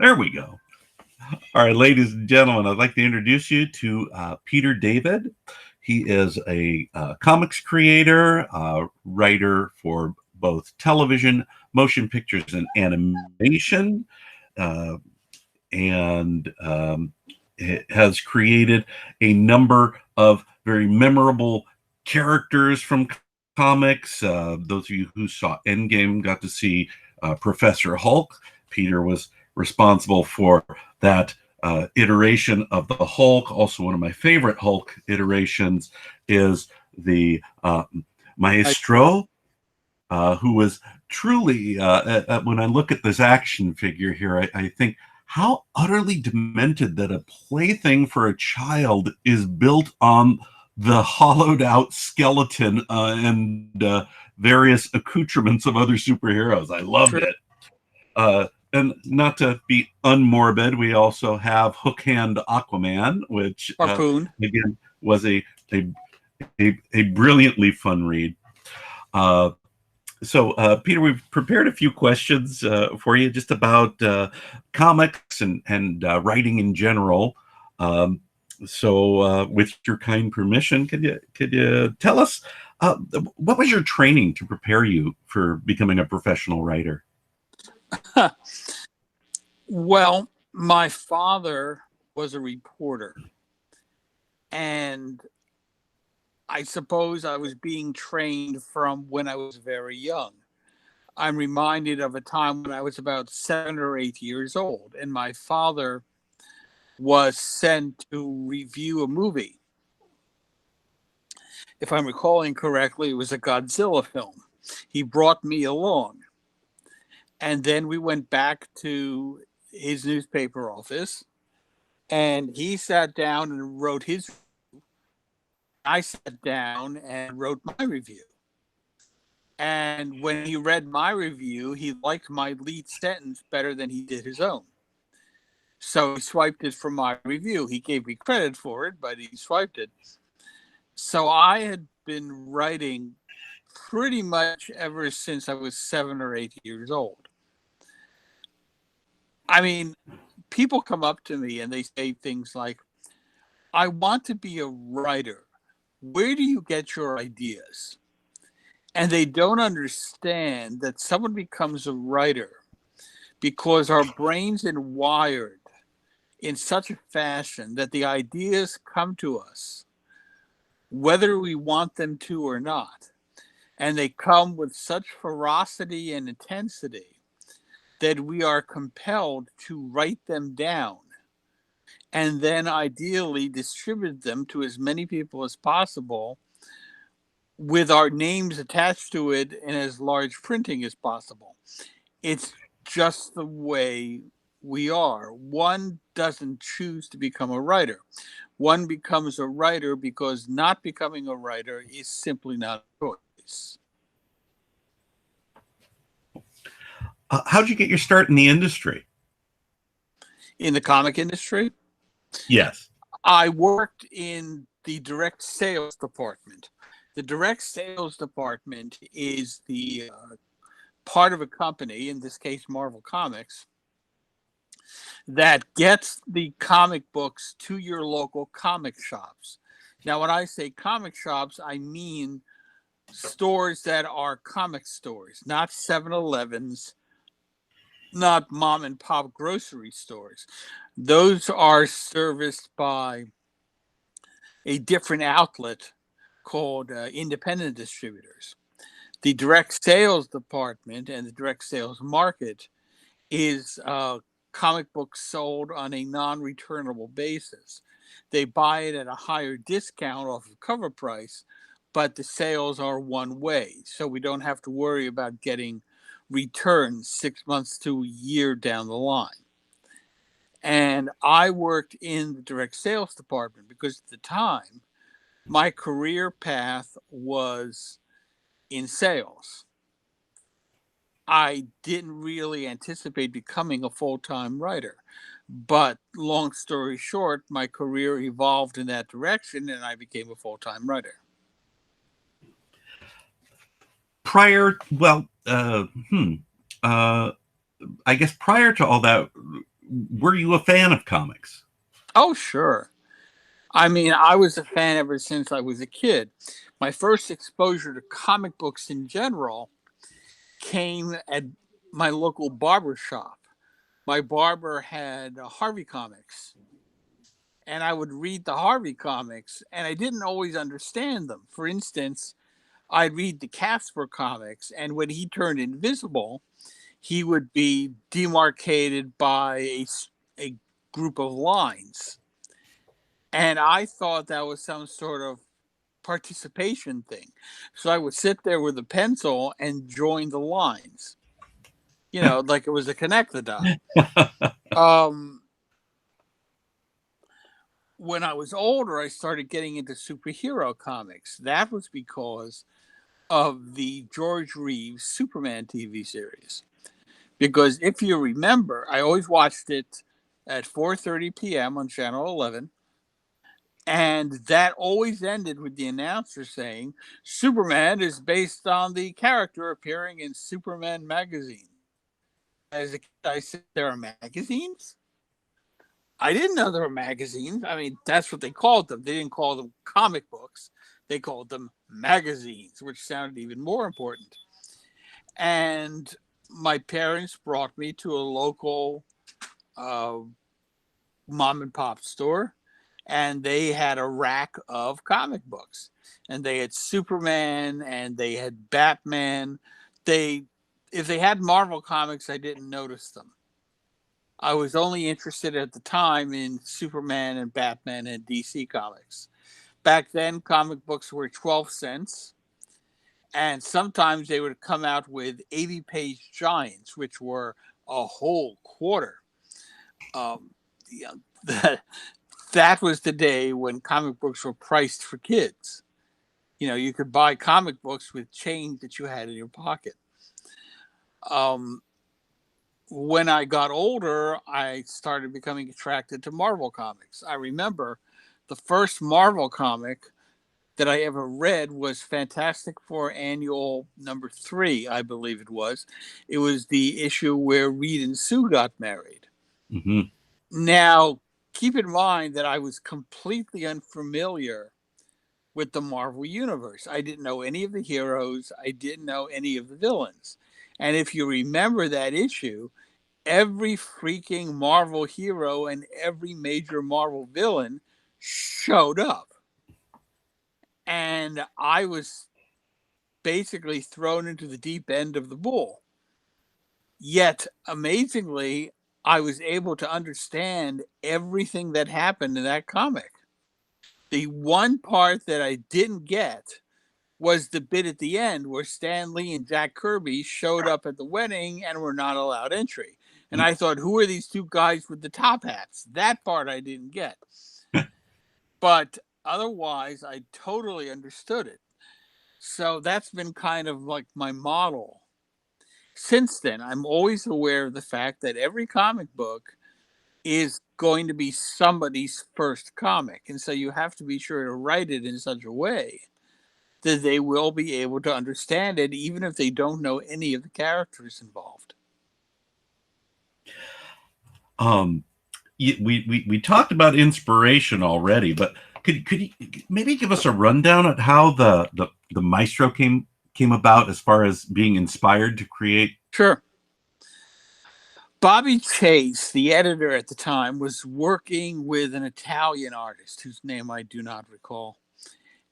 There we go. All right, ladies and gentlemen, I'd like to introduce you to Peter David. He is a comics creator, writer for both television, motion pictures, and animation, uh, and has created a number of very memorable characters from comics. Those of you who saw Endgame got to see Professor Hulk. Peter was responsible for that iteration of the Hulk. Also, one of my favorite Hulk iterations is the Maestro, who was truly, when I look at this action figure here, I think how utterly demented that a plaything for a child is built on the hollowed out skeleton and various accoutrements of other superheroes. I loved True. it. And not to be unmorbid, we also have Hook Hand Aquaman, which Harpoon. again was a, a brilliantly fun read. Uh, Peter, we've prepared a few questions for you just about comics and writing in general. Um, with your kind permission, could you tell us what was your training to prepare you for becoming a professional writer? Well, my father was a reporter, and I suppose I was being trained from when I was very young. I'm reminded of a time when I was about 7 or 8 years old, and my father was sent to review a movie. If I'm recalling correctly, it was a Godzilla film. He brought me along, and then we went back to his newspaper office, and he sat down and wrote his. I sat down and wrote my review. And when he read my review, he liked my lead sentence better than he did his own. So he swiped it from my review. He gave me credit for it, but he swiped it. So I had been writing pretty much ever since I was 7 or 8 years old. I mean, people come up to me and they say things like, I want to be a writer. Where do you get your ideas? And they don't understand that someone becomes a writer because our brains are wired in such a fashion that the ideas come to us whether we want them to or not. And they come with such ferocity and intensity that we are compelled to write them down and then ideally distribute them to as many people as possible with our names attached to it in as large printing as possible. It's just the way we are. One doesn't choose to become a writer. One becomes a writer because not becoming a writer is simply not a choice. How'd you get your start in the industry? In the comic industry, Yes. I worked in the direct sales department. The direct sales department is the part of a company, in this case Marvel Comics, that gets the comic books to your local comic shops. Now, when I say comic shops, I mean stores that are comic stores, not 7-Elevens, not mom and pop grocery stores. Those are serviced by a different outlet called independent distributors. The direct sales department and the direct sales market is comic books sold on a non returnable basis. They buy it at a higher discount off of cover price, but the sales are one way. So we don't have to worry about getting returns 6 months to a year down the line. And I worked in the direct sales department because at the time, my career path was in sales. I didn't really anticipate becoming a full time writer. But long story short, my career evolved in that direction and I became a full time writer. Prior, well, uh, I guess prior to all that, were you a fan of comics? Oh, sure. I mean, I was a fan ever since I was a kid. My first exposure to comic books in general came at my local barber shop. My barber had Harvey comics, and I would read the Harvey comics, and I didn't always understand them. For instance, I'd read the Casper comics, and when he turned invisible, he would be demarcated by a group of lines. And I thought that was some sort of participation thing. So I would sit there with a pencil and join the lines, like it was a connect the dot. Um, when I was older, I started getting into superhero comics. That was because of the George Reeves Superman TV series. Because if you remember, I always watched it at 4:30 p.m. on Channel 11. And that always ended with the announcer saying, Superman is based on the character appearing in Superman magazine. As a kid, I said, there are magazines? I didn't know there were magazines. I mean, that's what they called them. They didn't call them comic books. They called them magazines, which sounded even more important. And my parents brought me to a local uh, mom and pop store, and they had a rack of comic books, and they had Superman and they had Batman. If they had Marvel comics, I didn't notice them. I was only interested at the time in Superman and Batman and DC comics. Back then, comic books were 12 cents, and sometimes they would come out with 80-page giants, which were a whole quarter. Um, yeah, that was the day when comic books were priced for kids. You could buy comic books with change that you had in your pocket. Um, when I got older, I started becoming attracted to Marvel comics. I remember the first Marvel comic that I ever read was Fantastic Four Annual #3, I believe it was. It was the issue where Reed and Sue got married. Mm-hmm. Now, keep in mind that I was completely unfamiliar with the Marvel Universe. I didn't know any of the heroes, I didn't know any of the villains. And if you remember that issue, every freaking Marvel hero and every major Marvel villain showed up. And I was basically thrown into the deep end of the pool. Yet, amazingly, I was able to understand everything that happened in that comic. The one part that I didn't get was the bit at the end where Stan Lee and Jack Kirby showed up at the wedding and were not allowed entry. And I thought, who are these two guys with the top hats? That part I didn't get. But otherwise, I totally understood it. So that's been kind of like my model. Since then, I'm always aware of the fact that every comic book is going to be somebody's first comic. And so you have to be sure to write it in such a way that they will be able to understand it, even if they don't know any of the characters involved. Um, we talked about inspiration already, but could you maybe give us a rundown at how the Maestro came about as far as being inspired to create? Sure. Bobby Chase, the editor at the time, was working with an Italian artist whose name I do not recall.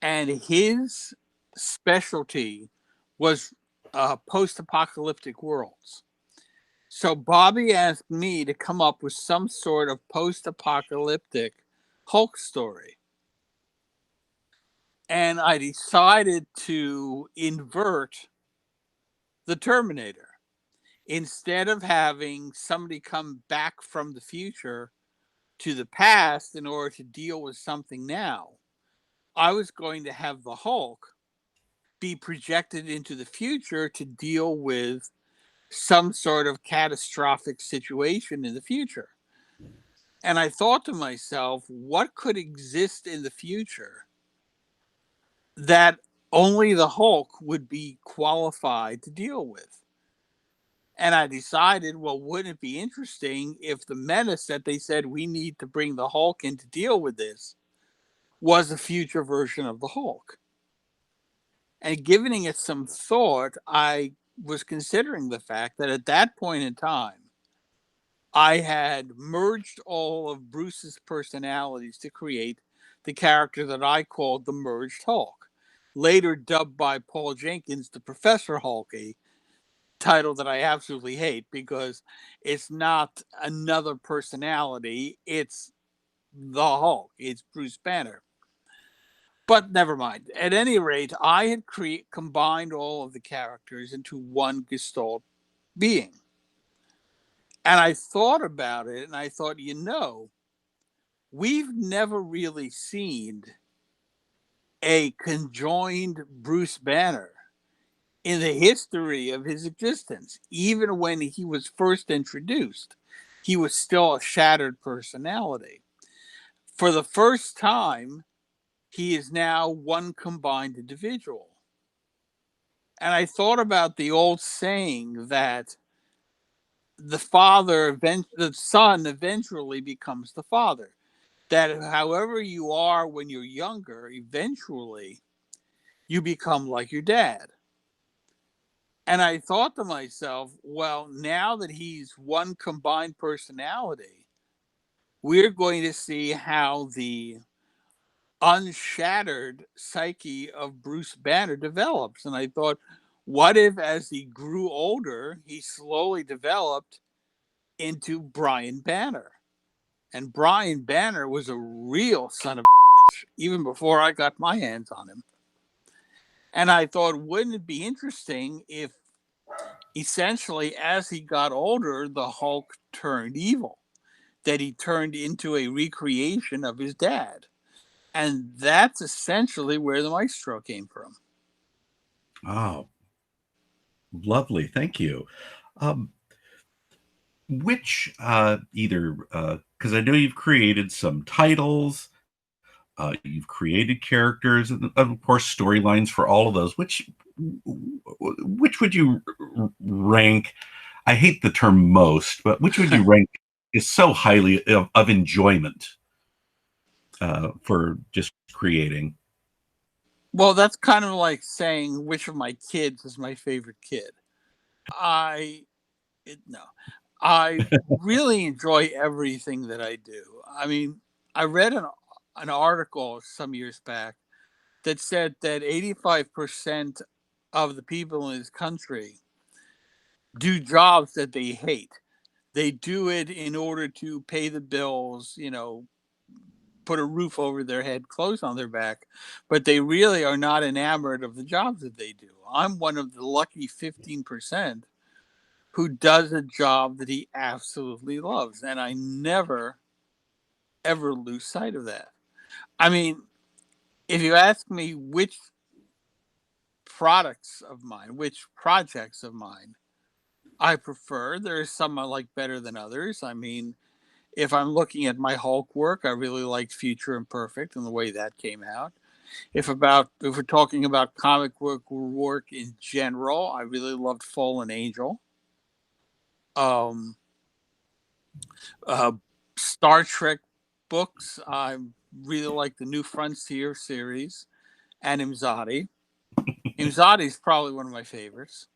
And his specialty was post apocalyptic worlds. So Bobby asked me to come up with some sort of post apocalyptic Hulk story. And I decided to invert the Terminator. Instead of having somebody come back from the future to the past in order to deal with something now, I was going to have the Hulk be projected into the future to deal with some sort of catastrophic situation in the future. And I thought to myself, what could exist in the future that only the Hulk would be qualified to deal with? And I decided, well, wouldn't it be interesting if the menace that they said we need to bring the Hulk in to deal with this was a future version of the Hulk? And giving it some thought, I was considering the fact that at that point in time, I had merged all of Bruce's personalities to create the character that I called the Merged Hulk, later dubbed by Paul Jenkins the Professor Hulk, a title that I absolutely hate because it's not another personality, it's the Hulk, it's Bruce Banner. But never mind. At any rate, I had combined all of the characters into one Gestalt being. And I thought about it and I thought, we've never really seen a conjoined Bruce Banner in the history of his existence. Even when he was first introduced, he was still a shattered personality. For the first time, he is now one combined individual. And I thought about the old saying that the son eventually becomes the father. That however you are when you're younger, eventually you become like your dad. And I thought to myself, well, now that he's one combined personality, we're going to see how the unshattered psyche of Bruce Banner develops. And I thought, what if as he grew older, he slowly developed into Brian Banner? And Brian Banner was a real son of a bitch, even before I got my hands on him. And I thought, wouldn't it be interesting if essentially as he got older, the Hulk turned evil, that he turned into a recreation of his dad? And that's essentially where the Maestro came from. Oh, lovely. Thank you. Um, which either because I know you've created some titles, you've created characters, and of course storylines for all of those. Which would you rank? I hate the term most, but which would you rank is so highly of enjoyment for just creating? Well, that's kind of like saying which of my kids is my favorite kid. No, I really enjoy everything that I do. I mean, I read an article some years back that said that 85% of the people in this country do jobs that they hate. They do it in order to pay the bills, put a roof over their head, clothes on their back, but they really are not enamored of the jobs that they do. I'm one of the lucky 15% who does a job that he absolutely loves, and I never ever lose sight of that. I mean, if you ask me which which projects of mine I prefer, there's some I like better than others. I mean, if I'm looking at my Hulk work, I really liked Future Imperfect and the way that came out. If we're talking about comic book work in general, I really loved Fallen Angel. Um, Star Trek books, I really like the New Frontier series and Imzadi. Imzadi is probably one of my favorites.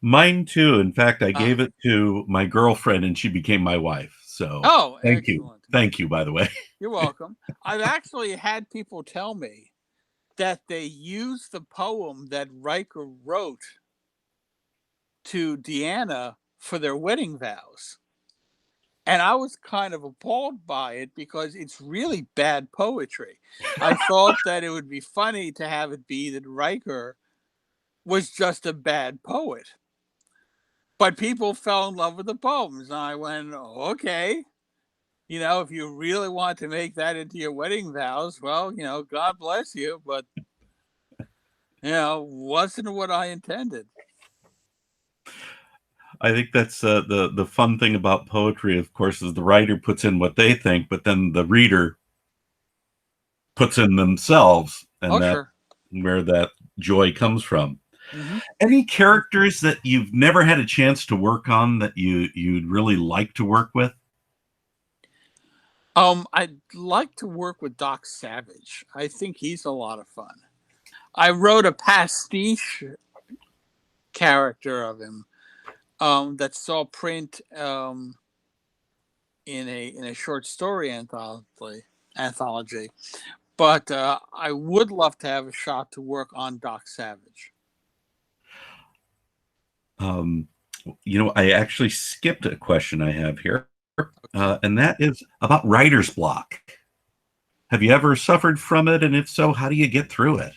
Mine too. In fact, I gave it to my girlfriend and she became my wife. So thank you. Excellent. Thank you, by the way. You're welcome. I've actually had people tell me that they used the poem that Riker wrote to Deanna for their wedding vows. And I was kind of appalled by it because it's really bad poetry. I thought that it would be funny to have it be that Riker was just a bad poet. But people fell in love with the poems. And I went, oh, okay. If you really want to make that into your wedding vows, well, God bless you. But, wasn't what I intended. I think that's the fun thing about poetry, of course, is the writer puts in what they think, but then the reader puts in themselves, and that's sure. where that joy comes from. Mhm. Any characters that you've never had a chance to work on that you'd really like to work with? I'd like to work with Doc Savage. I think he's a lot of fun. I wrote a pastiche character of him that saw print in a short story anthology. But I would love to have a shot to work on Doc Savage. Um, I actually skipped a question I have here, Okay. and that is about writer's block. Have you ever suffered from it? And if so, how do you get through it?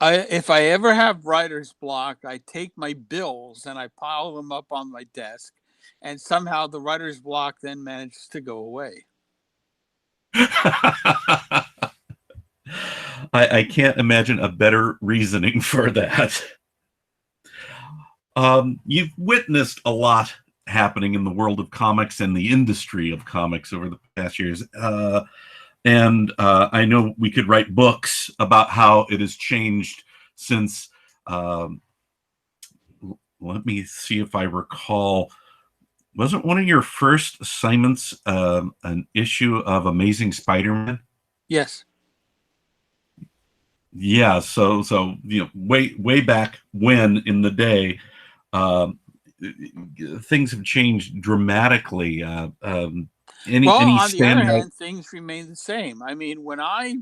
If I ever have writer's block, I take my bills and I pile them up on my desk, and somehow the writer's block then manages to go away. I can't imagine a better reasoning for that. You've witnessed a lot happening in the world of comics and the industry of comics over the past years. And I know we could write books about how it has changed since. Um, Let me see if I recall. Wasn't one of your first assignments an issue of Amazing Spider-Man? Yes. Yeah, so way back when in the day, um, things have changed dramatically. Well, Any on the other standout? hand, things remain the same. I mean, when I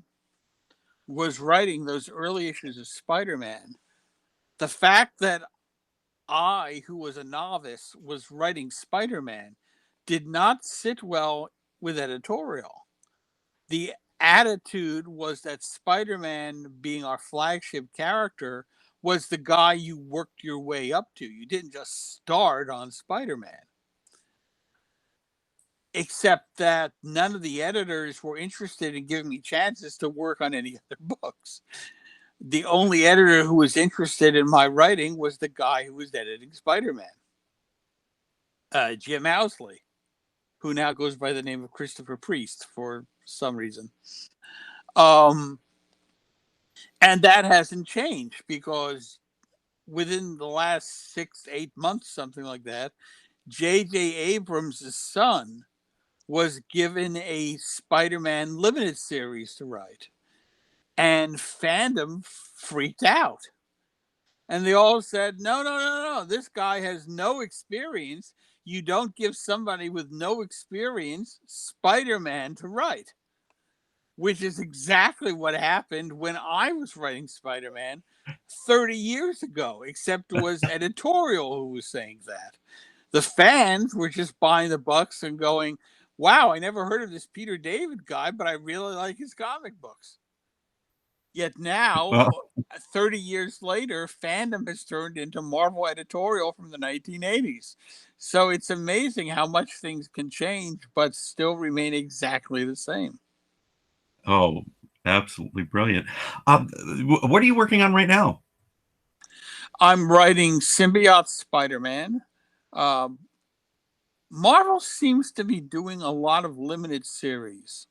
was writing those early issues of Spider-Man, the fact that I, who was a novice, was writing Spider-Man did not sit well with editorial. The attitude was that Spider-Man, being our flagship character, was the guy you worked your way up to. You didn't just start on Spider-Man. Except that none of the editors were interested in giving me chances to work on any other books. The only editor who was interested in my writing was the guy who was editing Spider-Man, Jim Housley, who now goes by the name of Christopher Priest for some reason. Um, and that hasn't changed because within the last 6, 8 months, something like that, J.J. Abrams' son was given a Spider-Man limited series to write, and fandom freaked out. And they all said, no, no, no, no, this guy has no experience. You don't give somebody with no experience Spider-Man to write, which is exactly what happened when I was writing Spider-Man 30 years ago, except it was editorial who was saying that. The fans were just buying the bucks and going, wow, I never heard of this Peter David guy, but I really like his comic books. Yet now, Well, 30 years later, fandom has turned into Marvel editorial from the 1980s. So it's amazing how much things can change, but still remain exactly the same. oh, absolutely brilliant. What are you working on right now? I'm writing Symbiote Spider Man. Um, Marvel seems to be doing a lot of limited series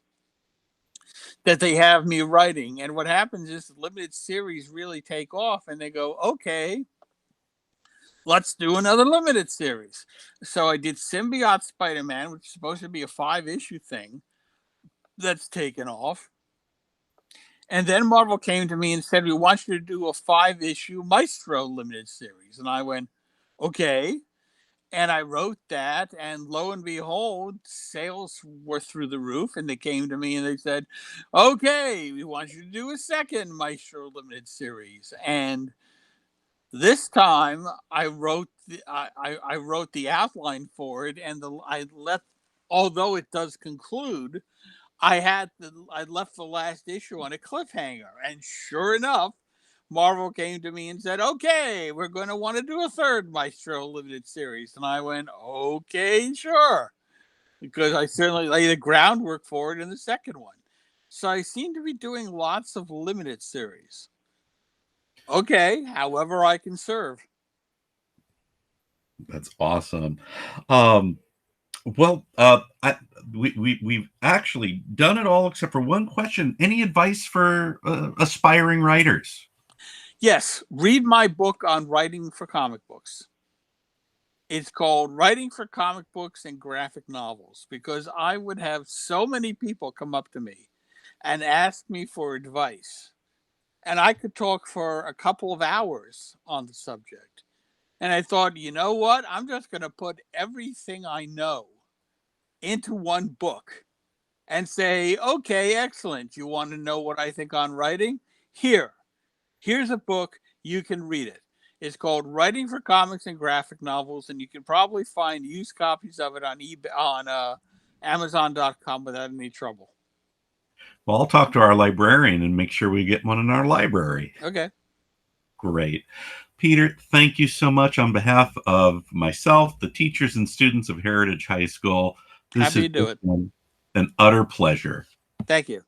that they have me writing. And what happens is the limited series really take off and they go, okay, let's do another limited series. So I did Symbiote Spider Man, which is supposed to be a 5 issue thing that's taken off. And then Marvel came to me and said, we want you to do a 5 issue Maestro limited series. And I went, okay. And I wrote that, and lo and behold, sales were through the roof. And they came to me and they said, okay, we want you to do a second Maestro limited series. And this time I wrote the outline for it, and I left, although it does conclude, I left the last issue on a cliffhanger, and sure enough, Marvel came to me and said, "Okay, we're going to want to do a third Maestro limited series," and I went, "Okay, sure," because I certainly laid the groundwork for it in the second one. So I seem to be doing lots of limited series. Okay, however I can serve. That's awesome. Um, we've actually done it all except for one question. Any advice for aspiring writers? Yes, read my book on writing for comic books. It's called Writing for Comic Books and Graphic Novels, because I would have so many people come up to me and ask me for advice. And I could talk for a couple of hours on the subject. And I thought, you know what? I'm just going to put everything I know into one book and say, okay, excellent. You want to know what I think on writing? Here's a book. You can read it. It's called Writing for Comics and Graphic Novels, and you can probably find used copies of it on eBay, on Amazon.com without any trouble. Well, I'll talk to our librarian and make sure we get one in our library. Okay. Great. Peter, thank you so much on behalf of myself, the teachers and students of Heritage High School. This Happy has to do it. been an utter pleasure. Thank you.